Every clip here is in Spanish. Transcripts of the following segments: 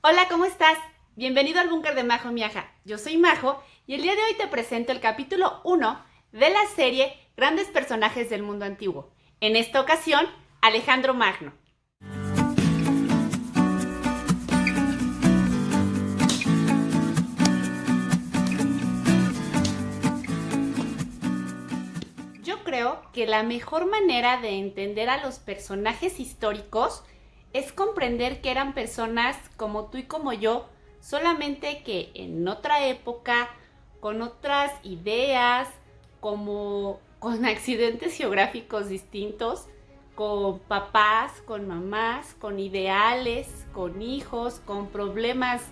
Hola, ¿cómo estás? Bienvenido al búnker de Majo Miaja. Yo soy Majo y el día de hoy te presento el capítulo 1 de la serie Grandes Personajes del Mundo Antiguo. En esta ocasión, Alejandro Magno. Yo creo que la mejor manera de entender a los personajes históricos es comprender que eran personas como tú y como yo, solamente que en otra época, con otras ideas, como con accidentes geográficos distintos, con papás, con mamás, con ideales, con hijos, con problemas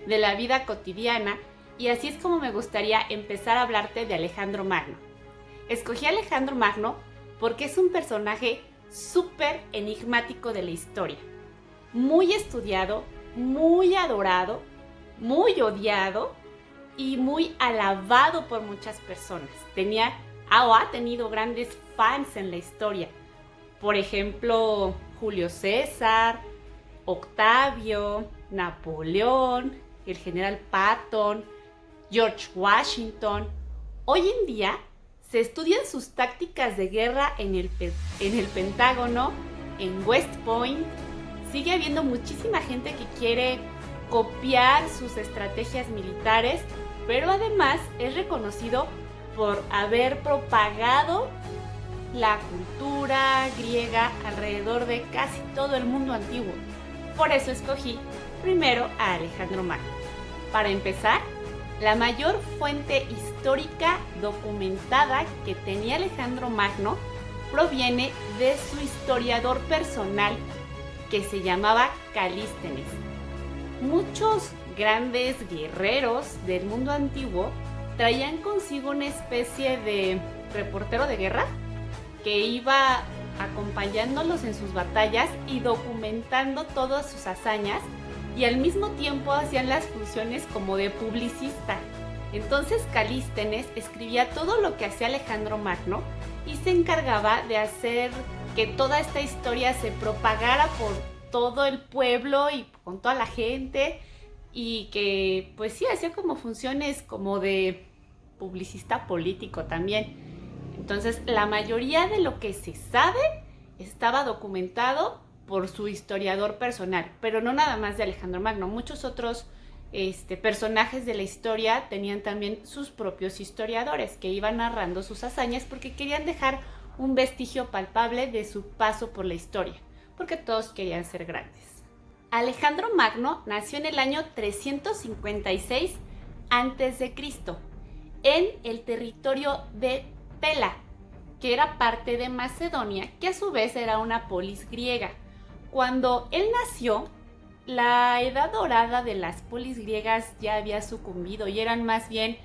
de la vida cotidiana. Y así es como me gustaría empezar a hablarte de Alejandro Magno. Escogí a Alejandro Magno porque es un personaje súper enigmático de la historia. Muy estudiado, muy adorado, muy odiado y muy alabado por muchas personas. Ha tenido grandes fans en la historia. Por ejemplo, Julio César, Octavio, Napoleón, el general Patton, George Washington. Hoy en día se estudian sus tácticas de guerra en el Pentágono, en West Point. Sigue habiendo muchísima gente que quiere copiar sus estrategias militares, pero además es reconocido por haber propagado la cultura griega alrededor de casi todo el mundo antiguo. Por eso escogí primero a Alejandro Magno. Para empezar, la mayor fuente histórica documentada que tenía Alejandro Magno proviene de su historiador personal, que se llamaba Calístenes. Muchos grandes guerreros del mundo antiguo traían consigo una especie de reportero de guerra que iba acompañándolos en sus batallas y documentando todas sus hazañas, y al mismo tiempo hacían las funciones como de publicista. Entonces Calístenes escribía todo lo que hacía Alejandro Magno y se encargaba de hacer que toda esta historia se propagara por todo el pueblo y con toda la gente, y que pues sí, hacía como funciones como de publicista político también. Entonces la mayoría de lo que se sabe estaba documentado por su historiador personal, pero no nada más de Alejandro Magno. Muchos otros personajes de la historia tenían también sus propios historiadores que iban narrando sus hazañas porque querían dejar un vestigio palpable de su paso por la historia, porque todos querían ser grandes. Alejandro Magno nació en el año 356 a.C. en el territorio de Pela, que era parte de Macedonia, que a su vez era una polis griega. Cuando él nació, la edad dorada de las polis griegas ya había sucumbido y eran más bien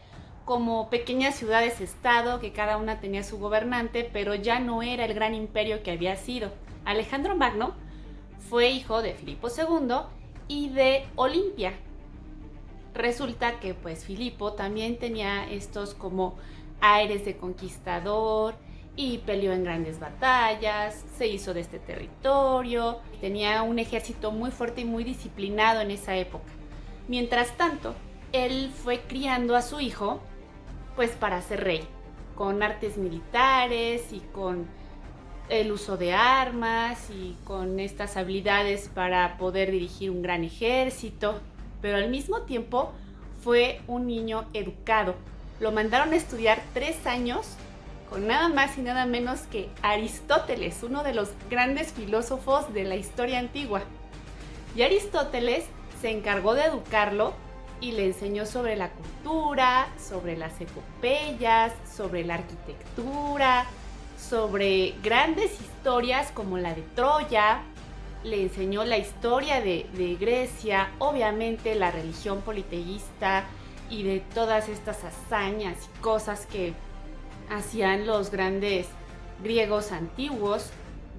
como pequeñas ciudades-estado que cada una tenía su gobernante, pero ya no era el gran imperio que había sido. Alejandro Magno fue hijo de Filipo II y de Olimpia. Resulta que pues Filipo también tenía estos como aires de conquistador y peleó en grandes batallas, se hizo de este territorio, tenía un ejército muy fuerte y muy disciplinado en esa época. Mientras tanto, él fue criando a su hijo pues para ser rey, con artes militares y con el uso de armas y con estas habilidades para poder dirigir un gran ejército, pero al mismo tiempo fue un niño educado. Lo mandaron a estudiar 3 años con nada más y nada menos que Aristóteles, uno de los grandes filósofos de la historia antigua. Y Aristóteles se encargó de educarlo y le enseñó sobre la cultura, sobre las epopeyas, sobre la arquitectura, sobre grandes historias como la de Troya. Le enseñó la historia de Grecia, obviamente la religión politeísta y de todas estas hazañas y cosas que hacían los grandes griegos antiguos.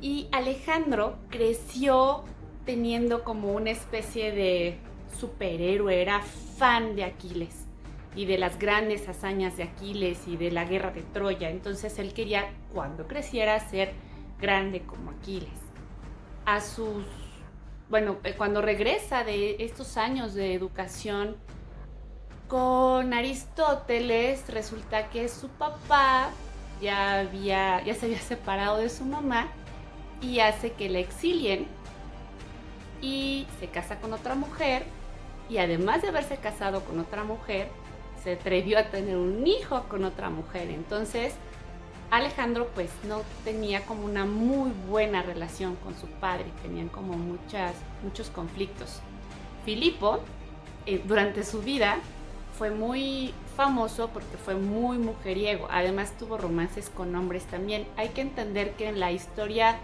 Y Alejandro creció teniendo como una especie de superhéroe, era fan de Aquiles y de las grandes hazañas de Aquiles y de la guerra de Troya. Entonces él quería, cuando creciera, ser grande como Aquiles. A sus bueno, cuando regresa de estos años de educación con Aristóteles, resulta que su papá ya se había separado de su mamá y hace que la exilien y se casa con otra mujer, y además de haberse casado con otra mujer, se atrevió a tener un hijo con otra mujer. Entonces Alejandro pues no tenía como una muy buena relación con su padre, tenían como muchos conflictos. Filipo durante su vida fue muy famoso porque fue muy mujeriego, además tuvo romances con hombres también. Hay que entender que en la historia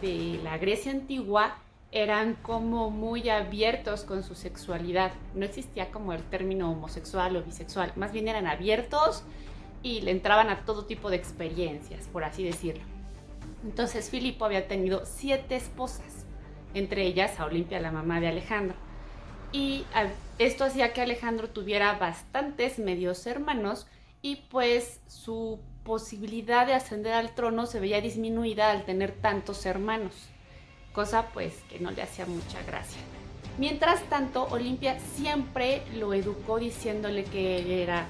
de la Grecia antigua eran como muy abiertos con su sexualidad, no existía como el término homosexual o bisexual, más bien eran abiertos y le entraban a todo tipo de experiencias, por así decirlo. Entonces Filipo había tenido 7 esposas, entre ellas a Olimpia, la mamá de Alejandro. Y esto hacía que Alejandro tuviera bastantes medios hermanos y pues su posibilidad de ascender al trono se veía disminuida al tener tantos hermanos, cosa pues que no le hacía mucha gracia. Mientras tanto, Olimpia siempre lo educó diciéndole que él era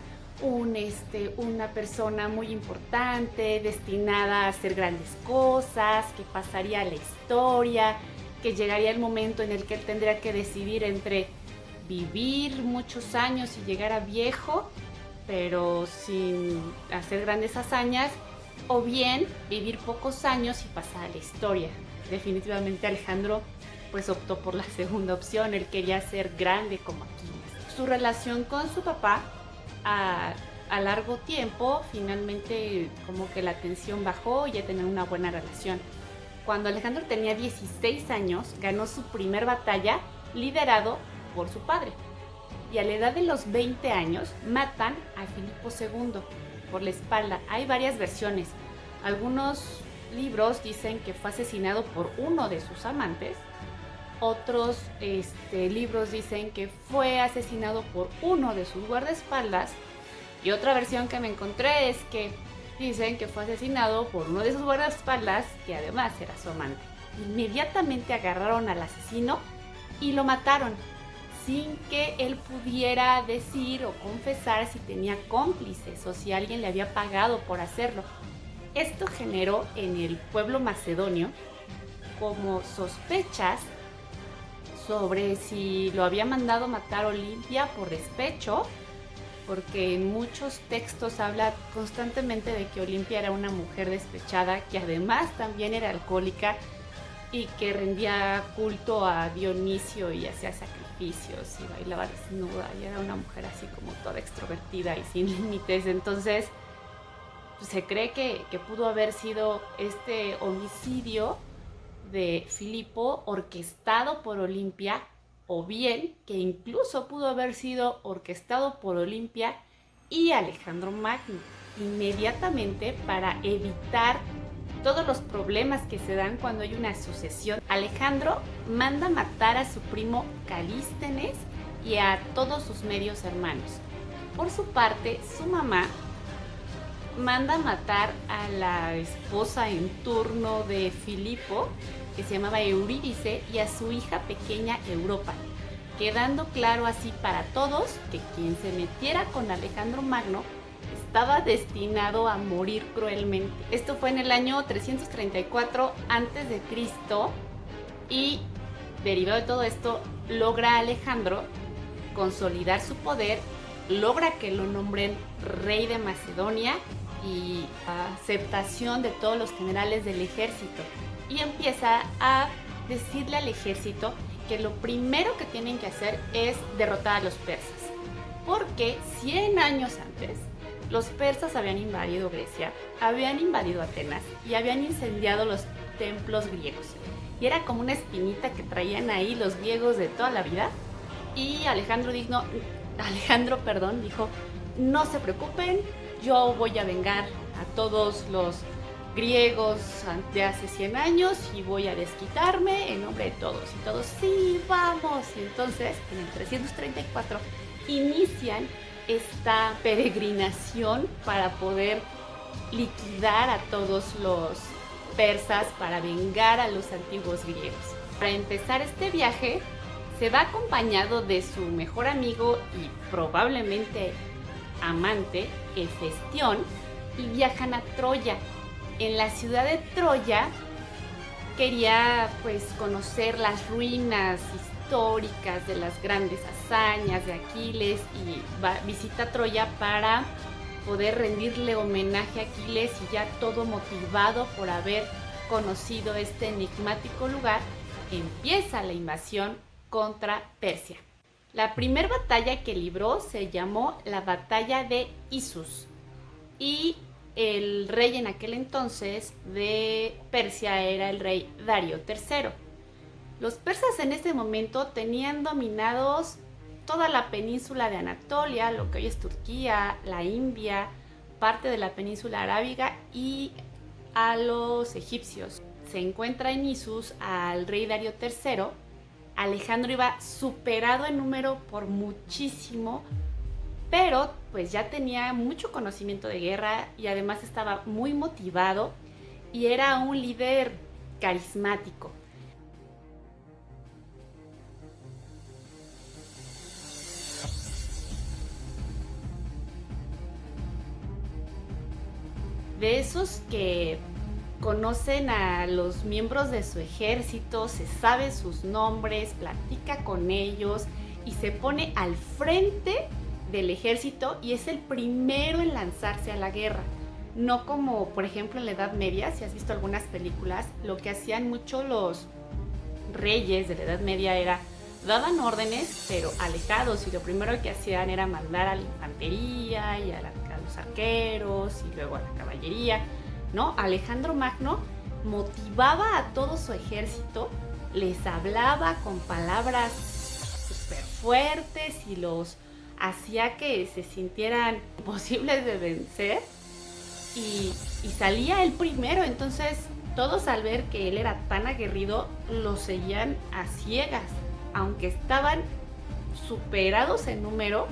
una persona muy importante, destinada a hacer grandes cosas, que pasaría a la historia, que llegaría el momento en el que él tendría que decidir entre vivir muchos años y llegar a viejo, pero sin hacer grandes hazañas, o bien vivir pocos años y pasar a la historia. Definitivamente Alejandro pues optó por la segunda opción, él quería ser grande como Aquiles. Su relación con su papá a largo tiempo, finalmente como que la tensión bajó y ya tenían una buena relación. Cuando Alejandro tenía 16 años, ganó su primer batalla liderado por su padre. Y a la edad de los 20 años matan a Filipo II por la espalda. Hay varias versiones. Algunos libros dicen que fue asesinado por uno de sus amantes. Otros libros dicen que fue asesinado por uno de sus guardaespaldas. Y otra versión que me encontré es que dicen que fue asesinado por uno de sus guardaespaldas, que además era su amante. Inmediatamente agarraron al asesino y lo mataron, sin que él pudiera decir o confesar si tenía cómplices o si alguien le había pagado por hacerlo. Esto generó en el pueblo macedonio como sospechas sobre si lo había mandado matar Olimpia por despecho, porque en muchos textos habla constantemente de que Olimpia era una mujer despechada, que además también era alcohólica y que rendía culto a Dionisio y hacía sacrificios y bailaba desnuda, y era una mujer así como toda extrovertida y sin límites. Entonces se cree que pudo haber sido este homicidio de Filipo orquestado por Olimpia, o bien que incluso pudo haber sido orquestado por Olimpia y Alejandro Magno, inmediatamente para evitar todos los problemas que se dan cuando hay una sucesión. Alejandro manda matar a su primo Calístenes y a todos sus medios hermanos. Por su parte, su mamá manda matar a la esposa en turno de Filipo, que se llamaba Eurídice, y a su hija pequeña Europa, quedando claro así para todos que quien se metiera con Alejandro Magno estaba destinado a morir cruelmente. Esto fue en el año 334 a.C. y derivado de todo esto logra Alejandro consolidar su poder, logra que lo nombren rey de Macedonia y aceptación de todos los generales del ejército, y empieza a decirle al ejército que lo primero que tienen que hacer es derrotar a los persas, porque 100 años antes los persas habían invadido Grecia, habían invadido Atenas y habían incendiado los templos griegos, y era como una espinita que traían ahí los griegos de toda la vida. Y Alejandro dijo, no se preocupen, yo voy a vengar a todos los griegos de hace 100 años y voy a desquitarme en nombre de todos. Y todos, sí, vamos. Y entonces, en el 334, inician esta peregrinación para poder liquidar a todos los persas, para vengar a los antiguos griegos. Para empezar este viaje, se va acompañado de su mejor amigo y probablemente amante, Hefestión, y viajan a Troya. En la ciudad de Troya quería pues conocer las ruinas históricas de las grandes hazañas de Aquiles y visita Troya para poder rendirle homenaje a Aquiles, y ya todo motivado por haber conocido este enigmático lugar, empieza la invasión contra Persia. La primera batalla que libró se llamó la batalla de Issus, y el rey en aquel entonces de Persia era el rey Darío III. Los persas en ese momento tenían dominados toda la península de Anatolia, lo que hoy es Turquía, la India, parte de la península arábiga y a los egipcios. Se encuentra en Issus al rey Darío III. Alejandro iba superado en número por muchísimo, pero pues ya tenía mucho conocimiento de guerra y además estaba muy motivado y era un líder carismático. De esos que conocen a los miembros de su ejército, se sabe sus nombres, platica con ellos y se pone al frente del ejército y es el primero en lanzarse a la guerra. No como, por ejemplo, en la Edad Media, si has visto algunas películas, lo que hacían mucho los reyes de la Edad Media era, daban órdenes, pero alejados, y lo primero que hacían era mandar a la infantería y a los arqueros y luego a la caballería, ¿no? Alejandro Magno motivaba a todo su ejército, les hablaba con palabras súper fuertes y los hacía que se sintieran imposibles de vencer, y salía él primero. Entonces todos, al ver que él era tan aguerrido, lo seguían a ciegas. Aunque estaban superados en número,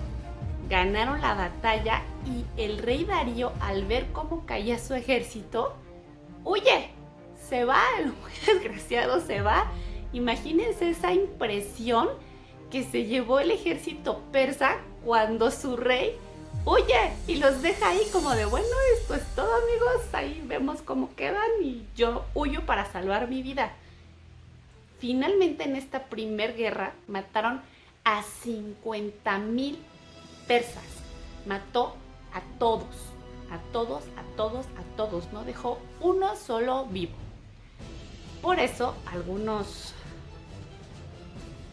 ganaron la batalla y el rey Darío, al ver cómo caía su ejército, huye, se va, el muy desgraciado se va. Imagínense esa impresión que se llevó el ejército persa cuando su rey huye y los deja ahí como de, bueno, esto es todo, amigos, ahí vemos cómo quedan y yo huyo para salvar mi vida. Finalmente, en esta primer guerra mataron a 50,000 persas. Mató a todos, no dejó uno solo vivo. Por eso algunos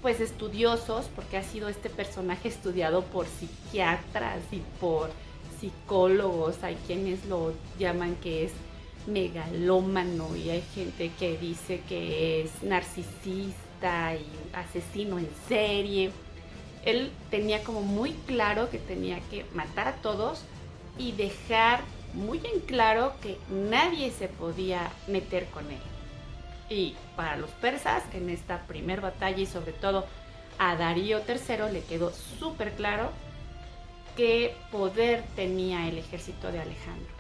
pues estudiosos, porque ha sido este personaje estudiado por psiquiatras y por psicólogos, hay quienes lo llaman que es megalómano y hay gente que dice que es narcisista y asesino en serie. Él tenía como muy claro que tenía que matar a todos y dejar muy en claro que nadie se podía meter con él. Y para los persas, en esta primera batalla y sobre todo a Darío III le quedó súper claro qué poder tenía el ejército de Alejandro.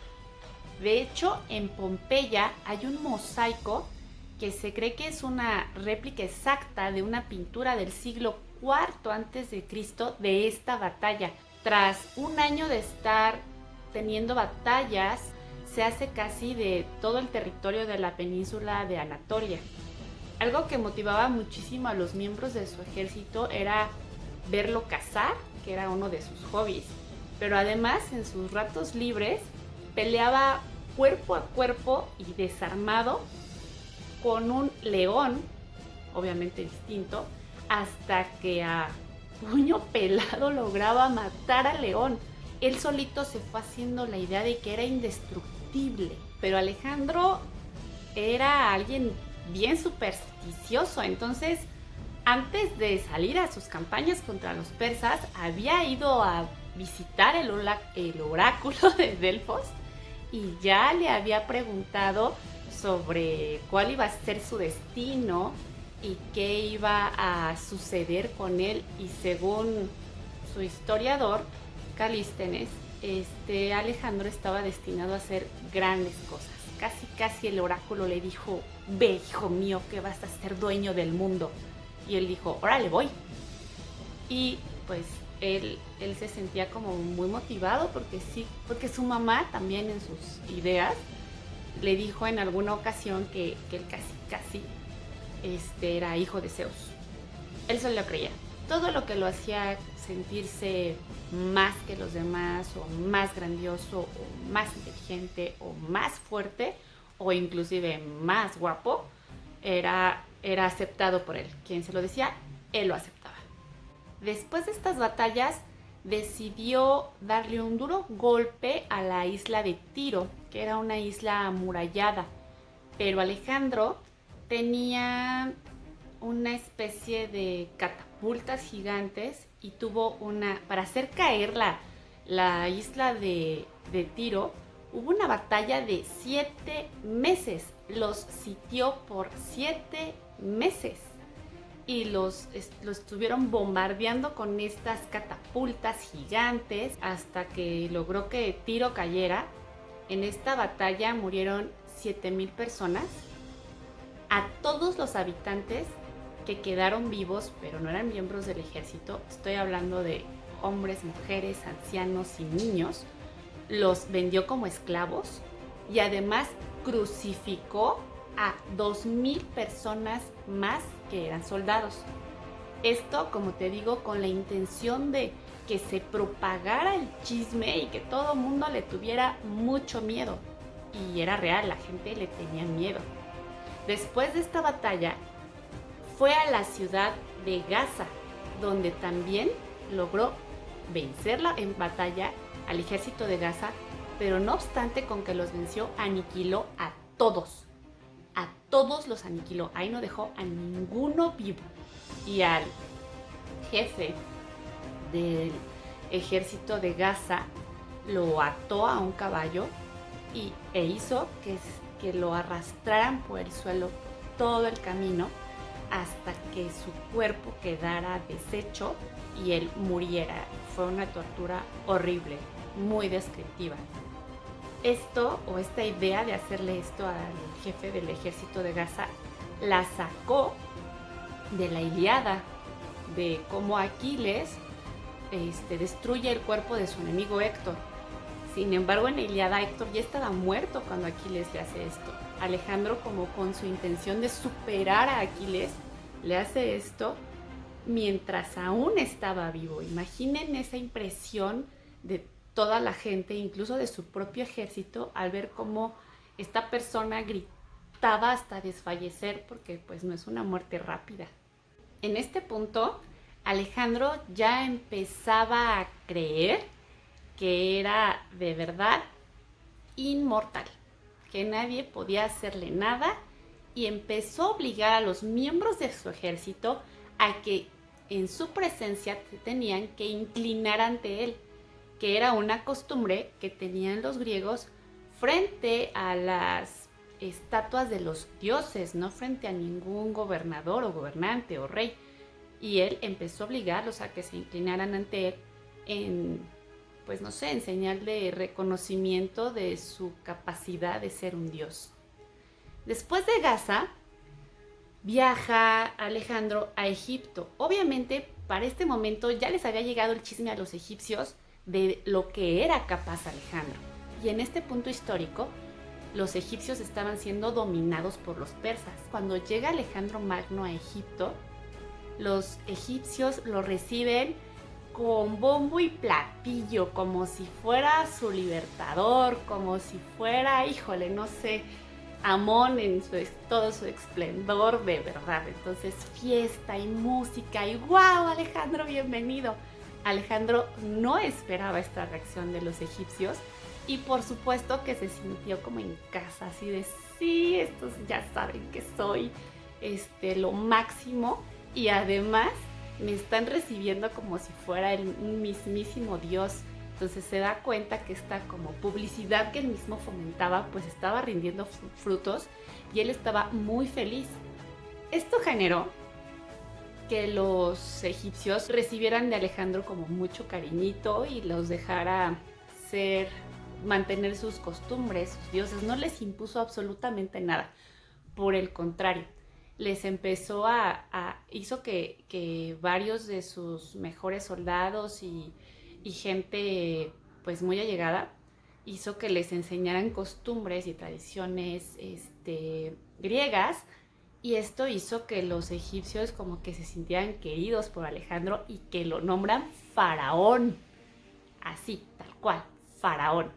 De hecho, en Pompeya hay un mosaico que se cree que es una réplica exacta de una pintura del siglo IV a.C. de esta batalla. Tras un año de estar teniendo batallas, se hace casi de todo el territorio de la península de Anatolia. Algo que motivaba muchísimo a los miembros de su ejército era verlo cazar, que era uno de sus hobbies, pero además en sus ratos libres peleaba cuerpo a cuerpo y desarmado con un león, obviamente distinto, hasta que a puño pelado lograba matar al león. Él solito se fue haciendo la idea de que era indestructible, pero Alejandro era alguien bien supersticioso. Entonces, antes de salir a sus campañas contra los persas, había ido a visitar el oráculo de Delfos y ya le había preguntado sobre cuál iba a ser su destino y qué iba a suceder con él. Y según su historiador, Calístenes, Alejandro estaba destinado a hacer grandes cosas. Casi el oráculo le dijo: ve, hijo mío, que vas a ser dueño del mundo. Y él dijo: órale, voy. Y pues él se sentía como muy motivado porque su mamá también en sus ideas le dijo en alguna ocasión que él casi era hijo de Zeus. Él se lo creía. Todo lo que lo hacía sentirse más que los demás, o más grandioso, o más inteligente, o más fuerte, o inclusive más guapo, era aceptado por él. Quien se lo decía, él lo aceptaba. Después de estas batallas, decidió darle un duro golpe a la isla de Tiro, que era una isla amurallada. Pero Alejandro tenía una especie de catapultas gigantes y tuvo para hacer caer la isla de Tiro, hubo una batalla de 7 meses. Los sitió por 7 meses y los estuvieron bombardeando con estas catapultas gigantes hasta que logró que Tiro cayera. En esta batalla murieron 7,000 personas. A todos los habitantes que quedaron vivos, pero no eran miembros del ejército, estoy hablando de hombres, mujeres, ancianos y niños, los vendió como esclavos y además crucificó a 2,000 personas más que eran soldados. Esto, como te digo, con la intención de que se propagara el chisme y que todo el mundo le tuviera mucho miedo. Y era real, la gente le tenía miedo. Después de esta batalla, fue a la ciudad de Gaza, donde también logró vencerla en batalla al ejército de Gaza, pero no obstante con que los venció, aniquiló a todos los aniquiló, ahí no dejó a ninguno vivo. Y al jefe del ejército de Gaza lo ató a un caballo e hizo que lo arrastraran por el suelo todo el camino hasta que su cuerpo quedara deshecho y él muriera. Fue una tortura horrible, muy descriptiva. Esta idea de hacerle esto al jefe del ejército de Gaza la sacó de la Ilíada, de cómo Aquiles destruye el cuerpo de su enemigo Héctor. Sin embargo, en la Ilíada Héctor ya estaba muerto cuando Aquiles le hace esto. Alejandro, como con su intención de superar a Aquiles, le hace esto mientras aún estaba vivo. Imaginen esa impresión de toda la gente, incluso de su propio ejército, al ver cómo esta persona gritaba hasta desfallecer, porque pues no es una muerte rápida. En este punto, Alejandro ya empezaba a creer que era de verdad inmortal, que nadie podía hacerle nada, y empezó a obligar a los miembros de su ejército a que en su presencia se tenían que inclinar ante él, que era una costumbre que tenían los griegos frente a las estatuas de los dioses, no frente a ningún gobernador o gobernante o rey. Y él empezó a obligarlos a que se inclinaran ante él en señal de reconocimiento de su capacidad de ser un dios. Después de Gaza, viaja Alejandro a Egipto. Obviamente, para este momento ya les había llegado el chisme a los egipcios de lo que era capaz Alejandro. Y en este punto histórico, los egipcios estaban siendo dominados por los persas. Cuando llega Alejandro Magno a Egipto, los egipcios lo reciben con bombo y platillo, como si fuera su libertador, como si fuera, Amón en todo su esplendor de verdad. Entonces, fiesta y música y ¡wow! Alejandro, bienvenido. Alejandro no esperaba esta reacción de los egipcios y por supuesto que se sintió como en casa, así de sí, estos ya saben que soy lo máximo y además me están recibiendo como si fuera el mismísimo Dios. Entonces se da cuenta que esta como publicidad que él mismo fomentaba pues estaba rindiendo frutos y él estaba muy feliz. Esto generó que los egipcios recibieran de Alejandro como mucho cariñito y los dejara mantener sus costumbres, sus dioses, no les impuso absolutamente nada. Por el contrario, les empezó hizo que varios de sus mejores soldados y gente pues muy allegada, hizo que les enseñaran costumbres y tradiciones griegas, y esto hizo que los egipcios como que se sintieran queridos por Alejandro y que lo nombran faraón, así, tal cual, faraón.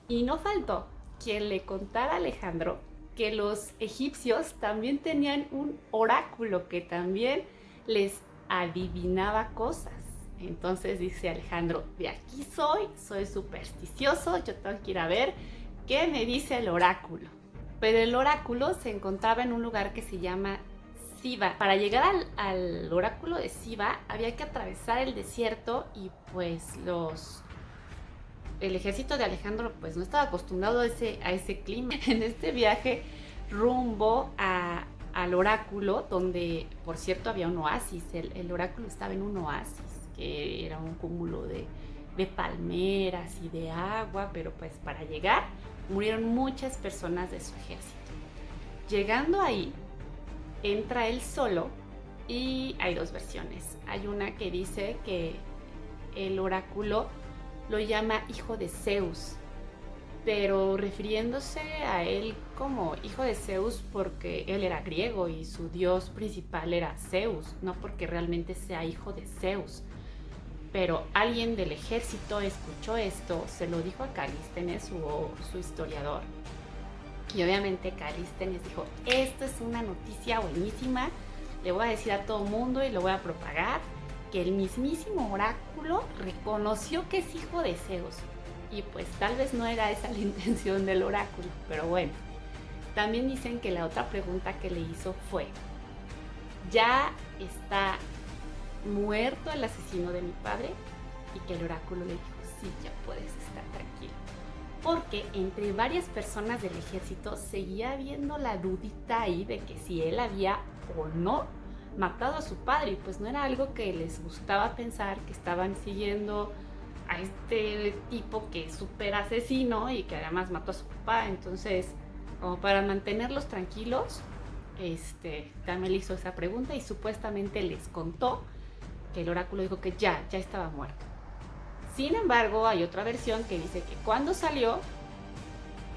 Y no faltó quien le contara a Alejandro que los egipcios también tenían un oráculo que también les adivinaba cosas. Entonces dice Alejandro, de aquí soy supersticioso, yo tengo que ir a ver qué me dice el oráculo. Pero el oráculo se encontraba en un lugar que se llama Siva. Para llegar al oráculo de Siva había que atravesar el desierto y pues el ejército de Alejandro pues no estaba acostumbrado a ese clima. En este viaje rumbo al oráculo, donde por cierto había un oasis, el oráculo estaba en un oasis, que era un cúmulo de palmeras y de agua, pero pues para llegar murieron muchas personas de su ejército. Llegando ahí, entra él solo y hay dos versiones. Hay una que dice que el oráculo lo llama hijo de Zeus, pero refiriéndose a él como hijo de Zeus porque él era griego y su dios principal era Zeus, no porque realmente sea hijo de Zeus. Pero alguien del ejército escuchó esto, se lo dijo a Calístenes, su historiador, y obviamente Calístenes dijo, esto es una noticia buenísima, le voy a decir a todo mundo y lo voy a propagar, que el mismísimo oráculo reconoció que es hijo de Zeus. Y pues tal vez no era esa la intención del oráculo, pero bueno. También dicen que la otra pregunta que le hizo fue, ¿ya está muerto el asesino de mi padre? Y que el oráculo le dijo, sí, ya puedes estar tranquilo. Porque entre varias personas del ejército seguía habiendo la dudita ahí de que si él había o no matado a su padre, y pues no era algo que les gustaba pensar, que estaban siguiendo a este tipo que es súper asesino y que además mató a su papá. Entonces, como para mantenerlos tranquilos, también le hizo esa pregunta y supuestamente les contó que el oráculo dijo que ya estaba muerto. Sin embargo, hay otra versión que dice que cuando salió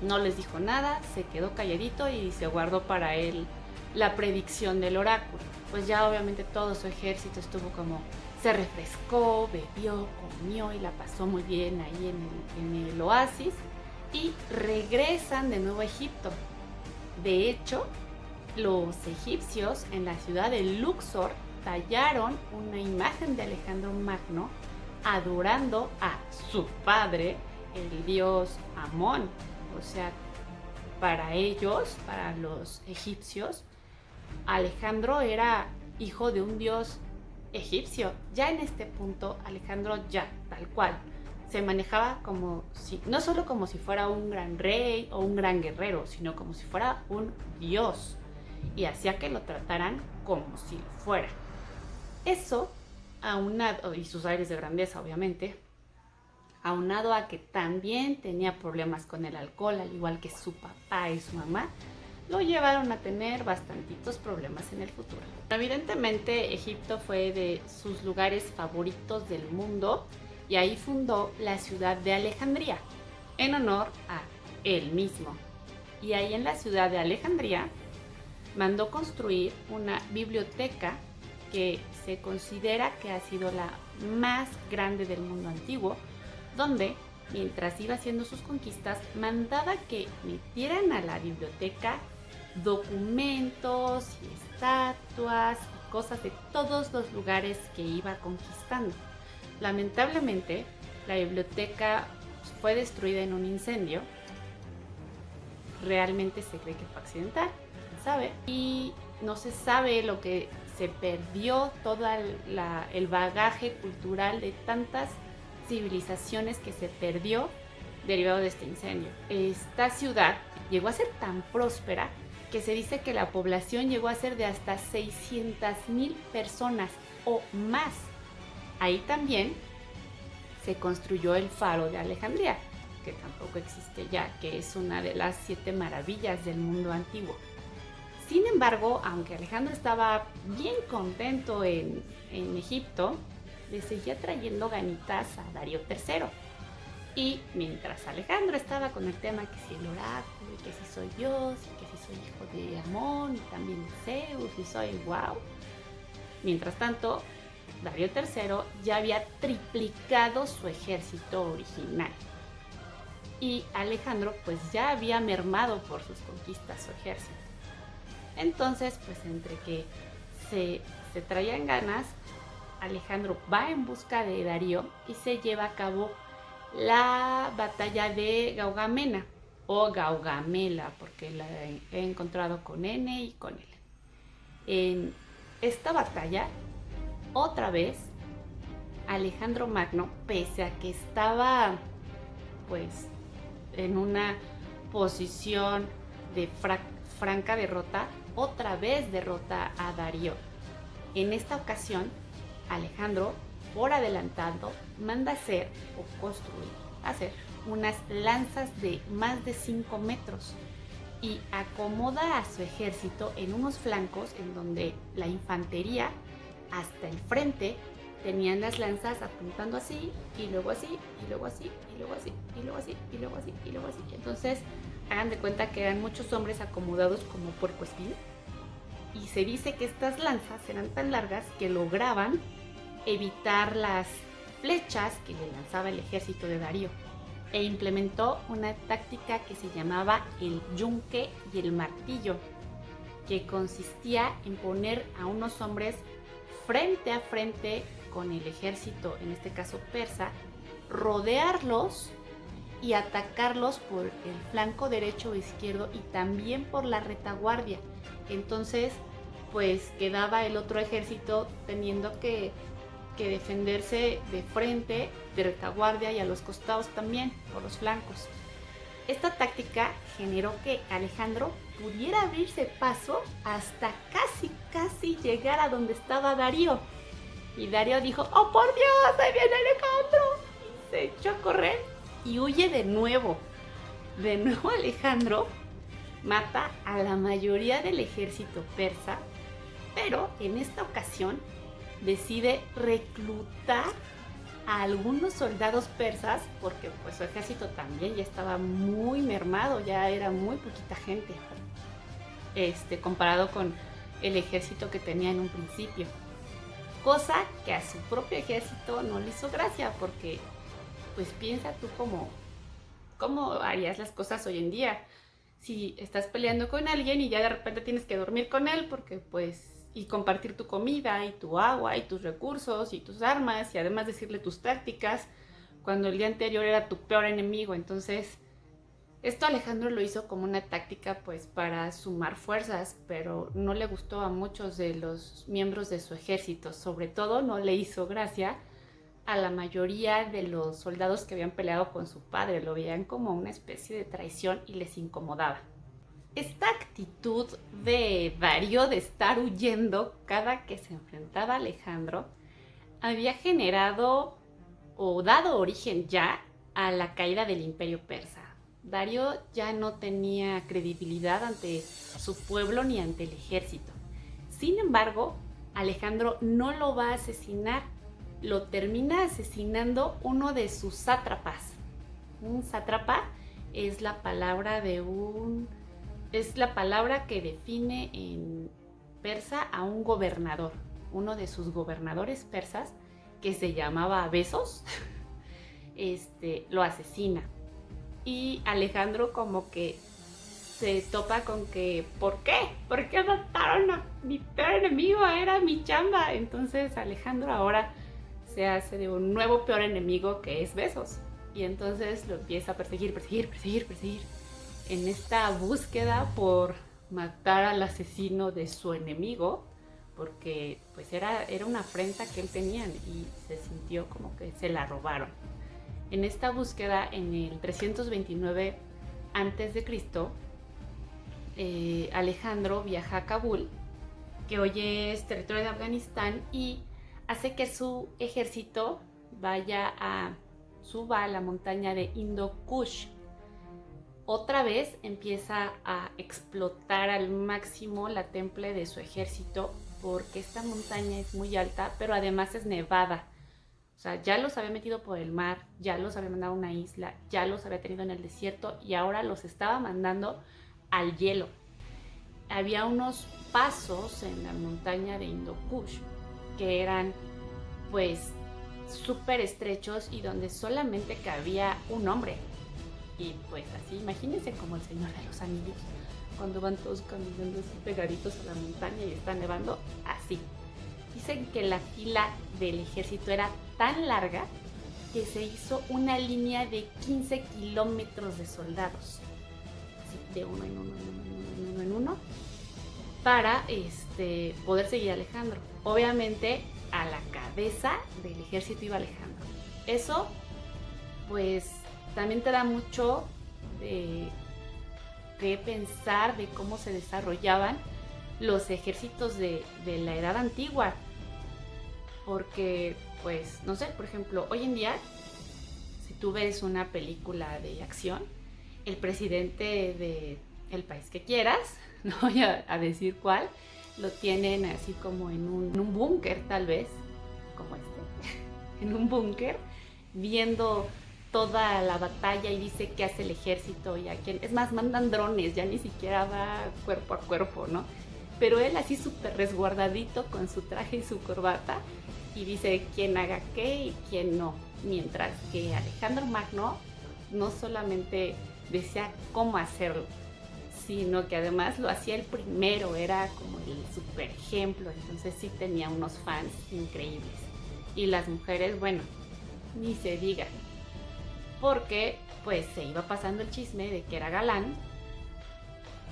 no les dijo nada, se quedó calladito y se guardó para él la predicción del oráculo. Pues ya obviamente todo su ejército estuvo como, se refrescó, bebió, comió y la pasó muy bien ahí en el oasis y regresan de nuevo a Egipto. De hecho, los egipcios en la ciudad de Luxor tallaron una imagen de Alejandro Magno adorando a su padre, el dios Amón. O sea, para ellos, para los egipcios, Alejandro era hijo de un dios egipcio. Ya en este punto, Alejandro ya, tal cual, se manejaba como si, no solo como si fuera un gran rey o un gran guerrero, sino como si fuera un dios. Y hacía que lo trataran como si lo fuera. Eso, aunado, y sus aires de grandeza obviamente, aunado a que también tenía problemas con el alcohol, al igual que su papá y su mamá, lo llevaron a tener bastantitos problemas en el futuro. Evidentemente, Egipto fue de sus lugares favoritos del mundo y ahí fundó la ciudad de Alejandría, en honor a él mismo. Y ahí en la ciudad de Alejandría mandó construir una biblioteca que se considera que ha sido la más grande del mundo antiguo, donde, mientras iba haciendo sus conquistas, mandaba que metieran a la biblioteca documentos y estatuas y cosas de todos los lugares que iba conquistando. Lamentablemente, la biblioteca fue destruida en un incendio. Realmente se cree que fue accidental, quién sabe, y no se sabe lo que se perdió, todo el bagaje cultural de tantas civilizaciones que se perdió derivado de este incendio. Esta ciudad llegó a ser tan próspera que se dice que la población llegó a ser de hasta 600,000 personas o más. Ahí también se construyó el Faro de Alejandría, que tampoco existe ya, que es una de las 7 maravillas del mundo antiguo. Sin embargo, aunque Alejandro estaba bien contento en Egipto, le seguía trayendo ganitas a Darío III. Y mientras Alejandro estaba con el tema que si el oráculo, y que si soy Dios, y que si soy hijo de Amón, y también de Zeus, y soy wow. Mientras tanto, Darío III ya había triplicado su ejército original. Y Alejandro pues ya había mermado por sus conquistas su ejército. Entonces, pues entre que se traían ganas, Alejandro va en busca de Darío y se lleva a cabo la batalla de Gaugamela o Gaugamela, porque la he encontrado con N y con L. En esta batalla, otra vez, Alejandro Magno, pese a que estaba pues en una posición de franca derrota, otra vez derrota a Darío. En esta ocasión, Alejandro, por adelantado, manda hacer unas lanzas de más de 5 metros y acomoda a su ejército en unos flancos en donde la infantería hasta el frente tenían las lanzas apuntando así, y luego así, y luego así, y luego así, y luego así, y luego así, y luego así. Entonces, hagan de cuenta que eran muchos hombres acomodados como puercoespín, y se dice que estas lanzas eran tan largas que lograban evitar las flechas que le lanzaba el ejército de Darío, e implementó una táctica que se llamaba el yunque y el martillo, que consistía en poner a unos hombres frente a frente con el ejército, en este caso persa, rodearlos y atacarlos por el flanco derecho o izquierdo y también por la retaguardia. Entonces, pues quedaba el otro ejército teniendo que defenderse de frente, de retaguardia y a los costados también, por los flancos. Esta táctica generó que Alejandro pudiera abrirse paso hasta casi llegar a donde estaba Darío. Y Darío dijo, ¡oh por Dios, ahí viene Alejandro! Y se echó a correr y huye de nuevo. De nuevo Alejandro mata a la mayoría del ejército persa, pero en esta ocasión decide reclutar a algunos soldados persas porque pues su ejército también ya estaba muy mermado, ya era muy poquita gente comparado con el ejército que tenía en un principio, cosa que a su propio ejército no le hizo gracia, porque pues piensa tú cómo harías las cosas hoy en día si estás peleando con alguien y ya de repente tienes que dormir con él porque pues y compartir tu comida y tu agua y tus recursos y tus armas y además decirle tus tácticas cuando el día anterior era tu peor enemigo. Entonces, esto Alejandro lo hizo como una táctica pues para sumar fuerzas, pero no le gustó a muchos de los miembros de su ejército. Sobre todo no le hizo gracia a la mayoría de los soldados que habían peleado con su padre. Lo veían como una especie de traición y les incomodaba. Esta actitud de Darío de estar huyendo cada que se enfrentaba a Alejandro había generado o dado origen ya a la caída del Imperio Persa. Darío ya no tenía credibilidad ante su pueblo ni ante el ejército. Sin embargo, Alejandro no lo va a asesinar, lo termina asesinando uno de sus sátrapas. Un sátrapa es la palabra que define en persa a un gobernador. Uno de sus gobernadores persas, que se llamaba Besos, lo asesina. Y Alejandro como que se topa con que, ¿por qué? ¿Por qué mataron a mi peor enemigo? Era mi chamba. Entonces Alejandro ahora se hace de un nuevo peor enemigo que es Besos. Y entonces lo empieza a perseguir. En esta búsqueda por matar al asesino de su enemigo, porque pues era una afrenta que él tenía y se sintió como que se la robaron. En esta búsqueda, en el 329 a.C., Alejandro viaja a Kabul, que hoy es territorio de Afganistán, y hace que su ejército vaya a suba a la montaña de Hindu Kush. Otra vez empieza a explotar al máximo la temple de su ejército, porque esta montaña es muy alta, pero además es nevada. O sea, ya los había metido por el mar, ya los había mandado a una isla, ya los había tenido en el desierto y ahora los estaba mandando al hielo. Había unos pasos en la montaña de Hindu Kush que eran pues súper estrechos y donde solamente cabía un hombre. Y pues así, imagínense como el Señor de los Anillos, cuando van todos caminando así pegaditos a la montaña y está nevando, así. Dicen que la fila del ejército era tan larga que se hizo una línea de 15 kilómetros de soldados, así, de uno en uno, en uno, en uno, para poder seguir a Alejandro. Obviamente a la cabeza del ejército iba Alejandro. Eso pues también te da mucho de qué pensar de cómo se desarrollaban los ejércitos de la edad antigua. Porque, pues, no sé, por ejemplo, hoy en día, si tú ves una película de acción, el presidente del país que quieras, no voy a decir cuál, lo tienen así como en un búnker, tal vez, como en un búnker, viendo toda la batalla y dice qué hace el ejército y a quién. Es más, mandan drones, ya ni siquiera va cuerpo a cuerpo, ¿no? Pero él así súper resguardadito con su traje y su corbata y dice quién haga qué y quién no. Mientras que Alejandro Magno no solamente decía cómo hacerlo, sino que además lo hacía el primero, era como el super ejemplo, entonces sí tenía unos fans increíbles. Y las mujeres, bueno, ni se diga, porque pues se iba pasando el chisme de que era galán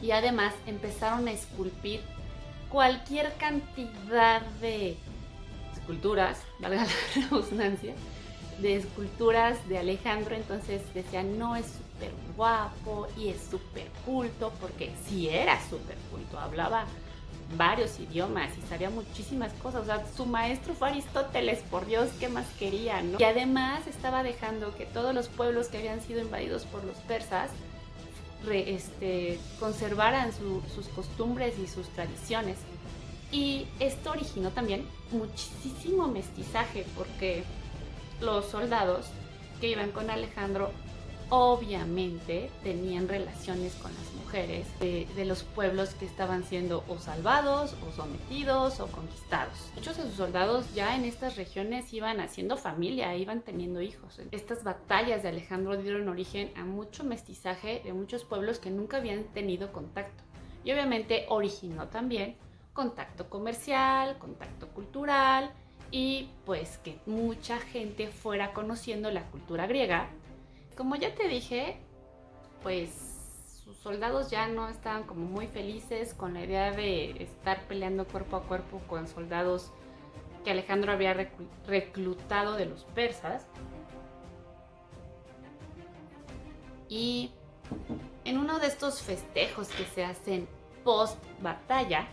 y además empezaron a esculpir cualquier cantidad de esculturas, valga la redundancia, de esculturas de Alejandro. Entonces decían, no, es súper guapo y es súper culto, porque sí era súper culto, hablaba varios idiomas y sabía muchísimas cosas. O sea, su maestro fue Aristóteles, por Dios, ¿qué más quería, no? Y además estaba dejando que todos los pueblos que habían sido invadidos por los persas conservaran sus costumbres y sus tradiciones. Y esto originó también muchísimo mestizaje, porque los soldados que iban con Alejandro obviamente tenían relaciones con las mujeres de los pueblos que estaban siendo o salvados o sometidos o conquistados. Muchos de sus soldados ya en estas regiones iban haciendo familia, iban teniendo hijos. Estas batallas de Alejandro dieron origen a mucho mestizaje de muchos pueblos que nunca habían tenido contacto. Y obviamente originó también contacto comercial, contacto cultural y pues que mucha gente fuera conociendo la cultura griega. Como ya te dije, pues sus soldados ya no estaban como muy felices con la idea de estar peleando cuerpo a cuerpo con soldados que Alejandro había reclutado de los persas. Y en uno de estos festejos que se hacen post batalla,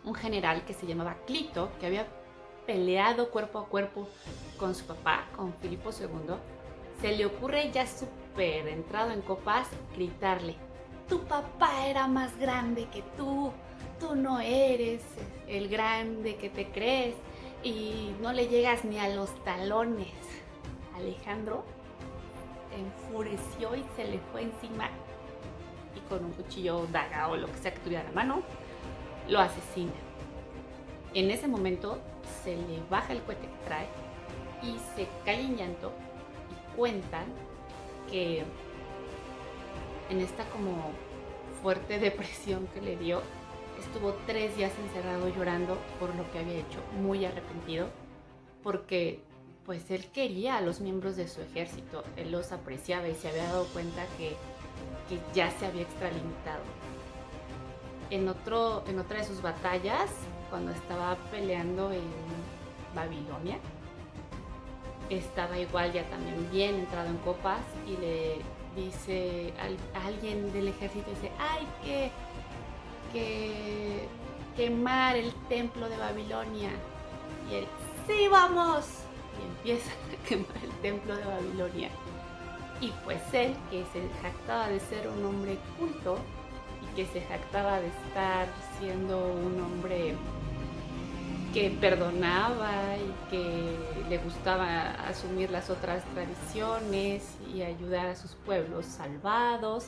un general que se llamaba Clito, que había peleado cuerpo a cuerpo con su papá, con Filipo II, se le ocurre, ya súper entrado en copas, gritarle: tu papá era más grande que tú no eres el grande que te crees y no le llegas ni a los talones. Alejandro enfureció y se le fue encima y con un cuchillo, daga o lo que sea que tuviera en la mano, lo asesina. En ese momento se le baja el cohete que trae y se cae en llanto. Cuentan que en esta como fuerte depresión que le dio, estuvo 3 días encerrado llorando por lo que había hecho, muy arrepentido, porque pues él quería a los miembros de su ejército, él los apreciaba y se había dado cuenta que ya se había extralimitado. En otra de sus batallas, cuando estaba peleando en Babilonia, estaba igual ya también bien entrado en copas y le dice a alguien del ejército, dice: hay que quemar el templo de Babilonia. Y él: sí, vamos. y empiezan a quemar el templo de Babilonia. Y pues él, que se jactaba de ser un hombre culto y que se jactaba de estar siendo un hombre que perdonaba y que le gustaba asumir las otras tradiciones y ayudar a sus pueblos salvados,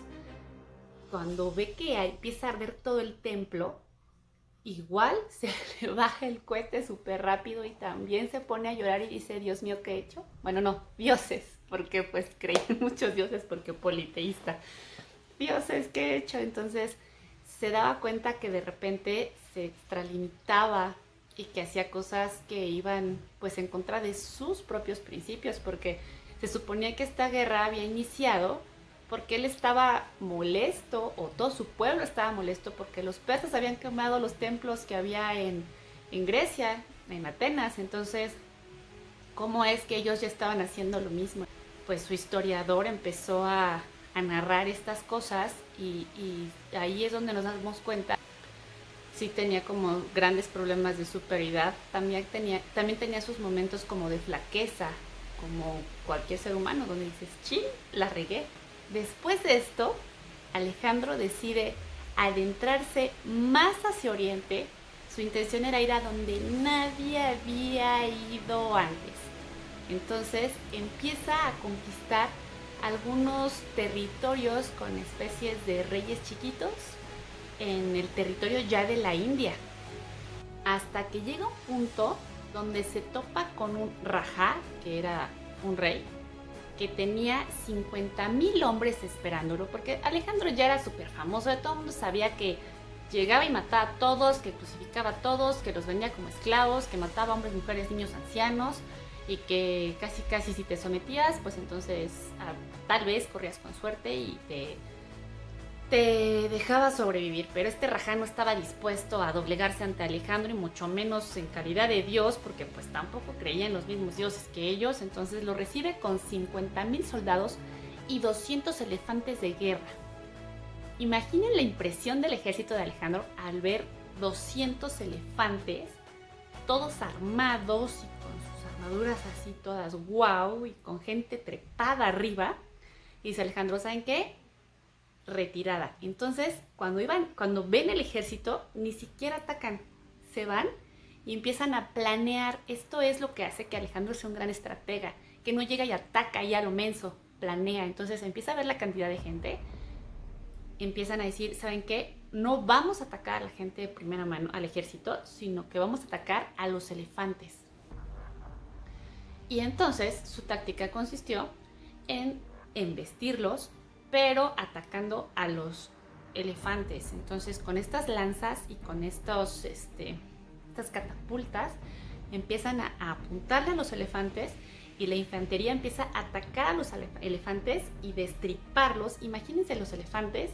cuando ve que empieza a arder todo el templo, igual se le baja el cohete súper rápido y también se pone a llorar y dice: Dios mío, ¿qué he hecho? Bueno, no, dioses, porque pues creí en muchos dioses porque politeísta. Dioses, ¿qué he hecho? Entonces se daba cuenta que de repente se extralimitaba y que hacía cosas que iban pues en contra de sus propios principios, porque se suponía que esta guerra había iniciado porque él estaba molesto, o todo su pueblo estaba molesto, porque los persas habían quemado los templos que había en Grecia, en Atenas. Entonces, ¿cómo es que ellos ya estaban haciendo lo mismo? Pues su historiador empezó a narrar estas cosas y ahí es donde nos damos cuenta. Sí tenía como grandes problemas de superioridad, también tenía sus momentos como de flaqueza, como cualquier ser humano, donde dices: chin, la regué. Después de esto, Alejandro decide adentrarse más hacia Oriente. Su intención era ir a donde nadie había ido antes. Entonces empieza a conquistar algunos territorios con especies de reyes chiquitos en el territorio ya de la India, hasta que llega un punto donde se topa con un Rajá, que era un rey, que tenía 50,000 hombres esperándolo, porque Alejandro ya era súper famoso, todo el mundo sabía que llegaba y mataba a todos, que crucificaba a todos, que los vendía como esclavos, que mataba a hombres, mujeres, niños, ancianos, y que casi si te sometías, pues entonces tal vez corrías con suerte y te dejaba sobrevivir. Pero este Rajá no estaba dispuesto a doblegarse ante Alejandro, y mucho menos en calidad de dios, porque pues tampoco creía en los mismos dioses que ellos. Entonces lo recibe con 50,000 soldados y 200 elefantes de guerra. Imaginen la impresión del ejército de Alejandro al ver 200 elefantes, todos armados y con sus armaduras así todas wow, y con gente trepada arriba. Y dice Alejandro: ¿saben qué? Retirada. Entonces, cuando ven el ejército, ni siquiera atacan, se van y empiezan a planear. Esto es lo que hace que Alejandro sea un gran estratega, que no llega y ataca y a lo menso, planea. Entonces empieza a ver la cantidad de gente, empiezan a decir: ¿saben qué? No vamos a atacar a la gente de primera mano, al ejército, sino que vamos a atacar a los elefantes. Y entonces su táctica consistió en embestirlos, pero atacando a los elefantes. Entonces, con estas lanzas y con estas catapultas, empiezan a apuntarle a los elefantes, y la infantería empieza a atacar a los elefantes y destriparlos. Imagínense los elefantes,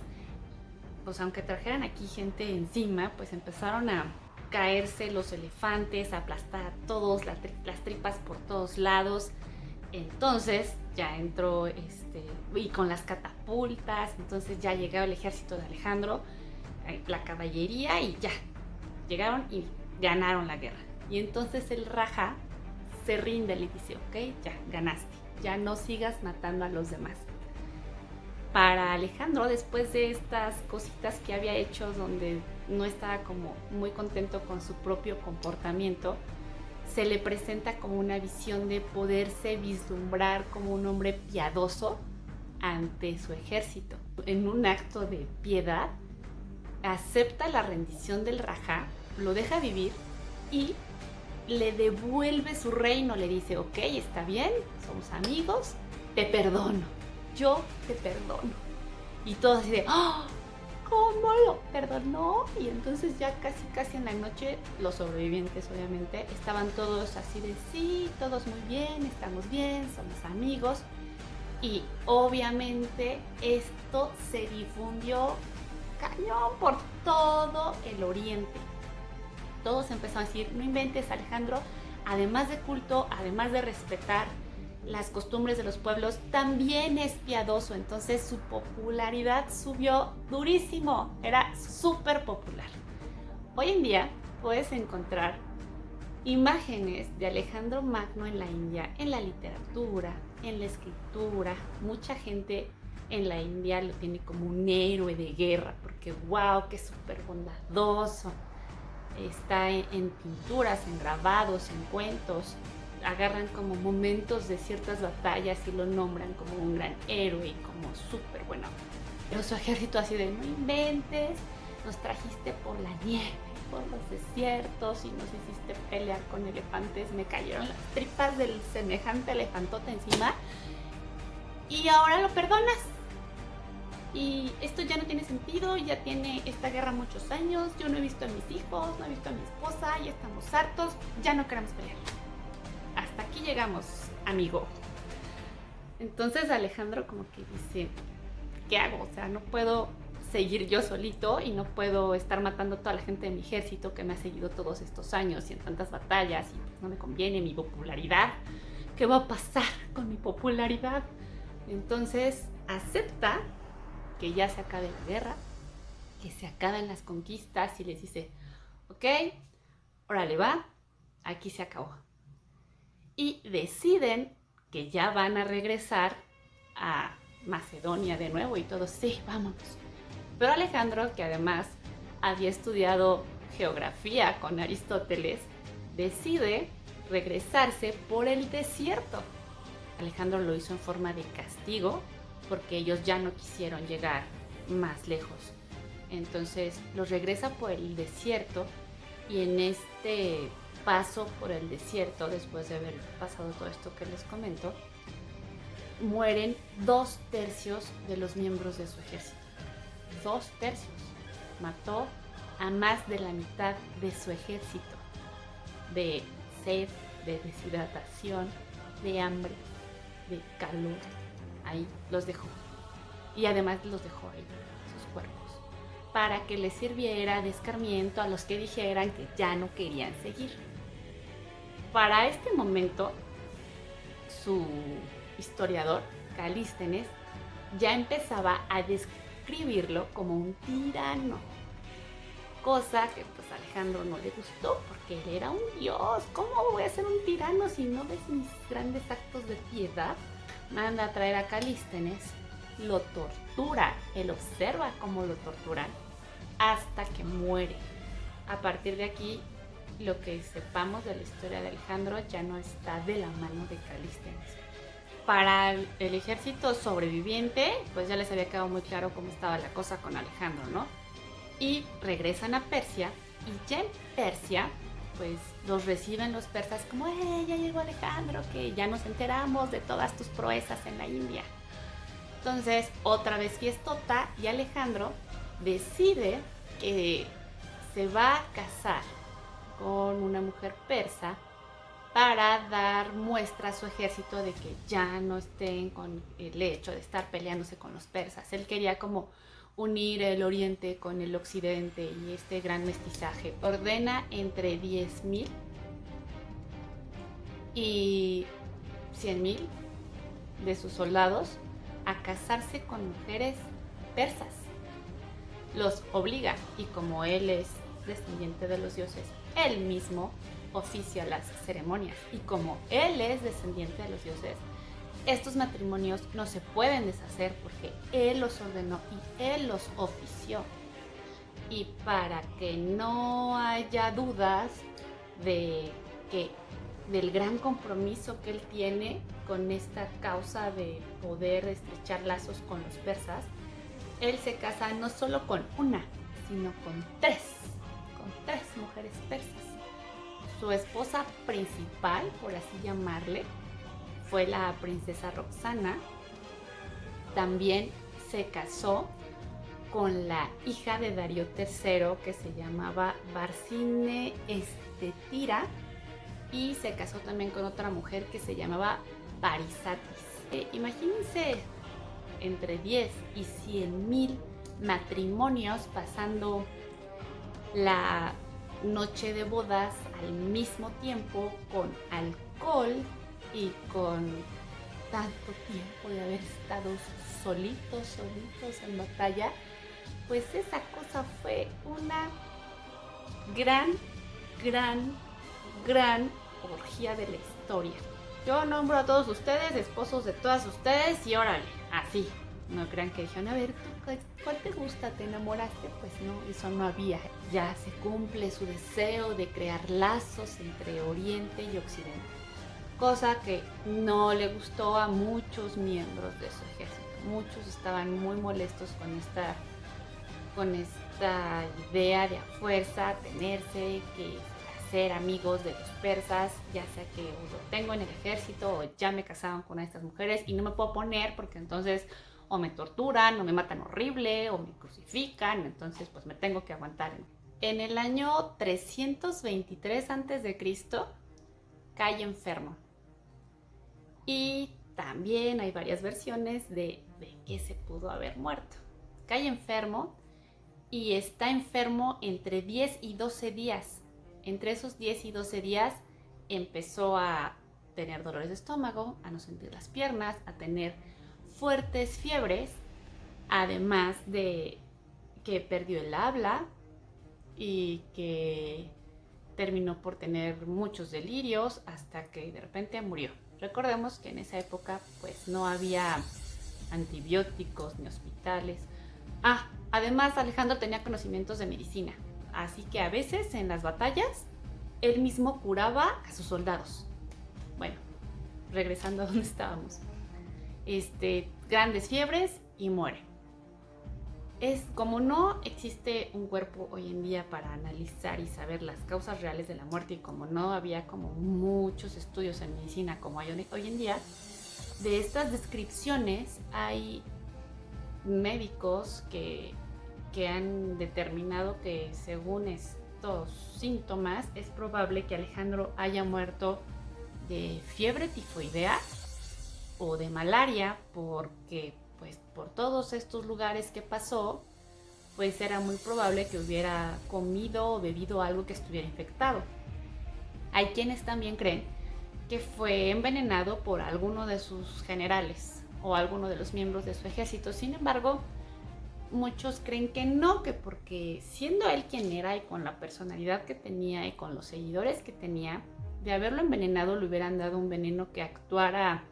pues aunque trajeran aquí gente encima, pues empezaron a caerse los elefantes, a aplastar a todos, las tripas por todos lados. Entonces ya entró y con las catapultas, entonces ya llegaba el ejército de Alejandro, la caballería, y ya llegaron y ganaron la guerra. Y entonces el Rajá se rinde, le dice: ok, ya ganaste, ya no sigas matando a los demás. Para Alejandro, después de estas cositas que había hecho, donde no estaba como muy contento con su propio comportamiento, se le presenta como una visión de poderse vislumbrar como un hombre piadoso ante su ejército. En un acto de piedad, acepta la rendición del Rajá, lo deja vivir y le devuelve su reino. Le dice: ok, está bien, somos amigos, te perdono, yo te perdono. Y todos así de: ¡oh! ¿Cómo lo perdonó? Y entonces ya casi en la noche, los sobrevivientes obviamente estaban todos así de: sí, todos muy bien, estamos bien, somos amigos. Y obviamente esto se difundió cañón por todo el Oriente. Todos empezaron a decir: no inventes, Alejandro, además de culto, además de respetar las costumbres de los pueblos, también es piadoso. Entonces su popularidad subió durísimo, era súper popular. Hoy en día puedes encontrar imágenes de Alejandro Magno en la India, en la literatura, en la escritura. Mucha gente en la India lo tiene como un héroe de guerra, porque wow, que es súper bondadoso. Está en pinturas, en grabados, en cuentos. Agarran como momentos de ciertas batallas y lo nombran como un gran héroe y como súper bueno. Pero su ejército así de no inventes, nos trajiste por la nieve, por los desiertos y nos hiciste pelear con elefantes, me cayeron las tripas del semejante elefantote encima y ahora lo perdonas. Y esto ya no tiene sentido, ya tiene esta guerra muchos años, yo no he visto a mis hijos, no he visto a mi esposa, ya estamos hartos, ya no queremos pelear. Hasta aquí llegamos, amigo. Entonces Alejandro como que dice, ¿qué hago? O sea, no puedo seguir yo solito y no puedo estar matando a toda la gente de mi ejército que me ha seguido todos estos años y en tantas batallas y pues no me conviene mi popularidad. ¿Qué va a pasar con mi popularidad? Entonces acepta que ya se acabe la guerra, que se acaben las conquistas y les dice, ok, órale va, aquí se acabó. Y deciden que ya van a regresar a Macedonia de nuevo y todos, sí, vámonos. Pero Alejandro, que además había estudiado geografía con Aristóteles, decide regresarse por el desierto. Alejandro lo hizo en forma de castigo porque ellos ya no quisieron llegar más lejos. Entonces los regresa por el desierto y en este paso por el desierto, después de haber pasado todo esto que les comento, mueren 2/3 de los miembros de su ejército. 2/3. Mató a más de la mitad de su ejército. De sed, de deshidratación, de hambre, de calor. Ahí los dejó. Y además los dejó ahí, sus cuerpos, para que les sirviera de escarmiento a los que dijeran que ya no querían seguir. Para este momento, su historiador, Calístenes, ya empezaba a describirlo como un tirano. Cosa que pues a Alejandro no le gustó porque él era un dios. ¿Cómo voy a ser un tirano si no ves mis grandes actos de piedad? Manda a traer a Calístenes, lo tortura, él observa cómo lo torturan hasta que muere. A partir de aquí, lo que sepamos de la historia de Alejandro ya no está de la mano de Calístenes. Para el ejército sobreviviente, pues ya les había quedado muy claro cómo estaba la cosa con Alejandro, ¿no? Y regresan a Persia y ya en Persia pues los reciben los persas como ya llegó Alejandro, que ya nos enteramos de todas tus proezas en la India. Entonces otra vez fiestota y Alejandro decide que se va a casar con una mujer persa para dar muestra a su ejército de que ya no estén con el hecho de estar peleándose con los persas. Él quería como unir el oriente con el occidente y este gran mestizaje. Ordena entre 10,000 y 100,000 de sus soldados a casarse con mujeres persas. Los obliga y como él es descendiente de los dioses, él mismo oficia las ceremonias y como él es descendiente de los dioses, estos matrimonios no se pueden deshacer porque él los ordenó y él los ofició. Y para que no haya dudas del gran compromiso que él tiene con esta causa de poder estrechar lazos con los persas, él se casa no solo con una, sino con tres mujeres persas. Su esposa principal, por así llamarle, fue la princesa Roxana. También se casó con la hija de Darío III, que se llamaba Barsine Estetira, y se casó también con otra mujer que se llamaba Parysatis. Imagínense entre 10 y 100,000 matrimonios pasando la noche de bodas al mismo tiempo con alcohol y con tanto tiempo de haber estado solitos en batalla, pues esa cosa fue una gran gran orgía de la historia. Yo nombro a todos ustedes, esposos de todas ustedes, y órale, así. No crean que dijeron, a ver, ¿tú cuál te gusta? ¿Te enamoraste? Pues no, eso no había. Ya se cumple su deseo de crear lazos entre Oriente y Occidente. Cosa que no le gustó a muchos miembros de su ejército. Muchos estaban muy molestos con esta idea de a fuerza tenerse que ser amigos de los persas, ya sea que lo tengo en el ejército o ya me casaron con estas mujeres y no me puedo poner porque entonces o me torturan o me matan horrible o me crucifican, entonces pues me tengo que aguantar. En el año 323 a.C. cae enfermo y también hay varias versiones de qué se pudo haber muerto. Cae enfermo y está enfermo entre 10 y 12 días. Entre esos 10 y 12 días empezó a tener dolores de estómago, a no sentir las piernas, a tener fuertes fiebres, además de que perdió el habla y que terminó por tener muchos delirios hasta que de repente murió. Recordemos que en esa época pues no había antibióticos ni hospitales. Además Alejandro tenía conocimientos de medicina, así que a veces en las batallas él mismo curaba a sus soldados. Bueno, regresando a donde estábamos. Grandes fiebres y muere. Como no existe un cuerpo hoy en día para analizar y saber las causas reales de la muerte, y como no había como muchos estudios en medicina como hay hoy en día, de estas descripciones hay médicos que han determinado que según estos síntomas es probable que Alejandro haya muerto de fiebre tifoidea o de malaria, porque pues por todos estos lugares que pasó, pues era muy probable que hubiera comido o bebido algo que estuviera infectado. Hay quienes también creen que fue envenenado por alguno de sus generales o alguno de los miembros de su ejército. Sin embargo, muchos creen que no, que porque siendo él quien era y con la personalidad que tenía y con los seguidores que tenía, de haberlo envenenado le hubieran dado un veneno que actuara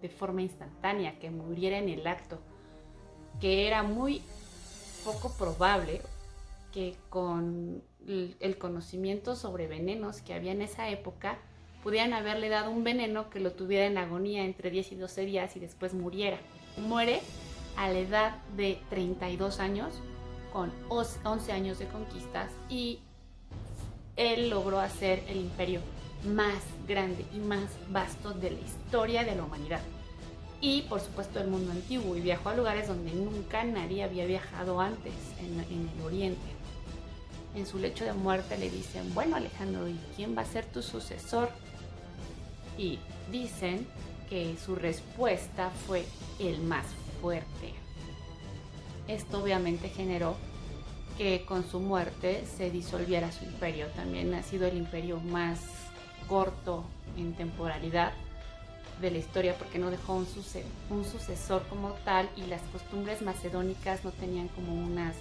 de forma instantánea, que muriera en el acto, que era muy poco probable que con el conocimiento sobre venenos que había en esa época pudieran haberle dado un veneno que lo tuviera en agonía entre 10 y 12 días y después muriera. Muere a la edad de 32 años, con 11 años de conquistas, y él logró hacer el imperio más grande y más vasto de la historia de la humanidad. Y por supuesto el mundo antiguo, y viajó a lugares donde nunca nadie había viajado antes, en el Oriente. En su lecho de muerte le dicen, bueno Alejandro, ¿y quién va a ser tu sucesor? Y dicen que su respuesta fue el más fuerte. Esto obviamente generó que con su muerte se disolviera su imperio. También ha sido el imperio más corto en temporalidad de la historia, porque no dejó un sucesor como tal, y las costumbres macedónicas no tenían como unas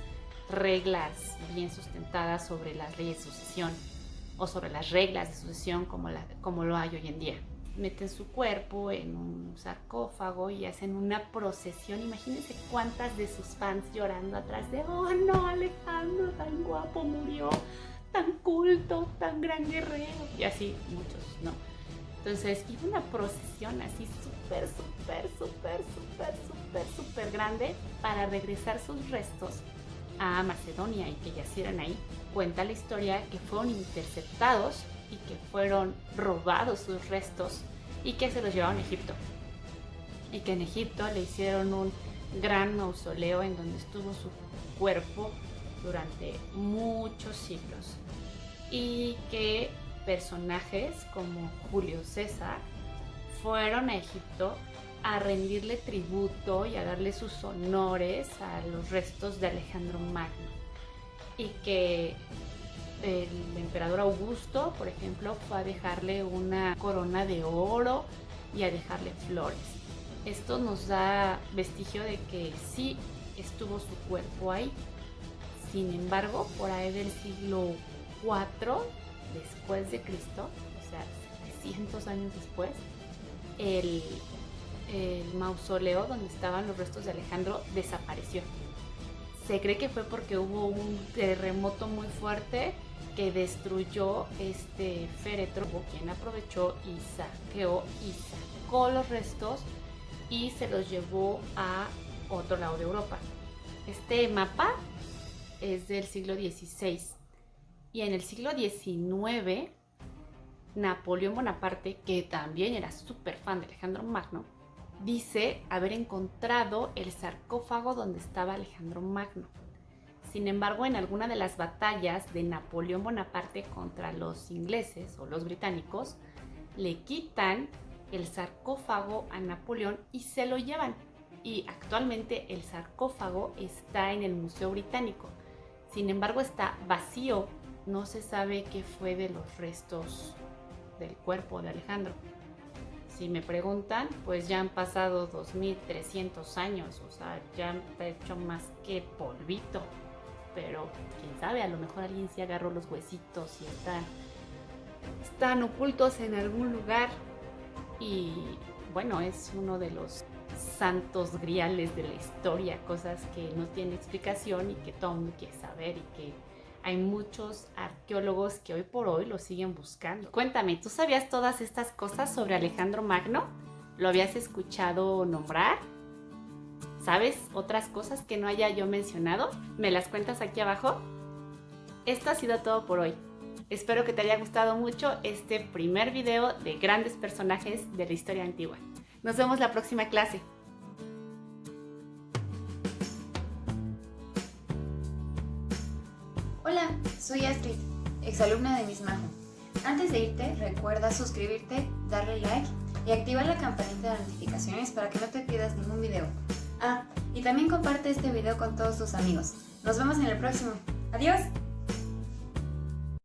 reglas bien sustentadas sobre las leyes de sucesión o sobre las reglas de sucesión como lo hay hoy en día. Meten su cuerpo en un sarcófago y hacen una procesión. Imagínense cuántas de sus fans llorando atrás de, oh no, Alejandro tan guapo murió, tan culto, tan gran guerrero, y así muchos, ¿no? Entonces iba una procesión así súper grande para regresar sus restos a Macedonia y que yacieran ahí. Cuenta la historia que fueron interceptados y que fueron robados sus restos y que se los llevaron a Egipto. Y que en Egipto le hicieron un gran mausoleo en donde estuvo su cuerpo durante muchos siglos. Y que personajes como Julio César fueron a Egipto a rendirle tributo y a darle sus honores a los restos de Alejandro Magno. Y que el emperador Augusto, por ejemplo, fue a dejarle una corona de oro y a dejarle flores. Esto nos da vestigio de que sí estuvo su cuerpo ahí. Sin embargo, por ahí del siglo IV después de Cristo, o sea, 700 años después, el mausoleo donde estaban los restos de Alejandro desapareció. Se cree que fue porque hubo un terremoto muy fuerte que destruyó este féretro, quien aprovechó y saqueó y sacó los restos y se los llevó a otro lado de Europa. Este mapa es del siglo XVI y en el siglo XIX Napoleón Bonaparte, que también era súper fan de Alejandro Magno, dice haber encontrado el sarcófago donde estaba Alejandro Magno. Sin embargo, en alguna de las batallas de Napoleón Bonaparte contra los ingleses o los británicos, le quitan el sarcófago a Napoleón y se lo llevan. Y actualmente el sarcófago está en el Museo Británico. Sin embargo, está vacío. No se sabe qué fue de los restos del cuerpo de Alejandro. Si me preguntan, pues ya han pasado 2300 años, o sea, ya han hecho más que polvito. Pero quién sabe, a lo mejor alguien sí agarró los huesitos y están ocultos en algún lugar. Y bueno, es uno de los santos griales de la historia, cosas que no tienen explicación y que todo el mundo quiere saber y que hay muchos arqueólogos que hoy por hoy lo siguen buscando. Cuéntame, ¿tú sabías todas estas cosas sobre Alejandro Magno? ¿Lo habías escuchado nombrar? ¿Sabes otras cosas que no haya yo mencionado? ¿Me las cuentas aquí abajo? Esto ha sido todo por hoy. Espero que te haya gustado mucho este primer video de grandes personajes de la historia antigua. Nos vemos la próxima clase. Hola, soy Astrid, exalumna de Miss Majo. Antes de irte, recuerda suscribirte, darle like y activar la campanita de notificaciones para que no te pierdas ningún video. Ah, y también comparte este video con todos tus amigos. Nos vemos en el próximo. ¡Adiós!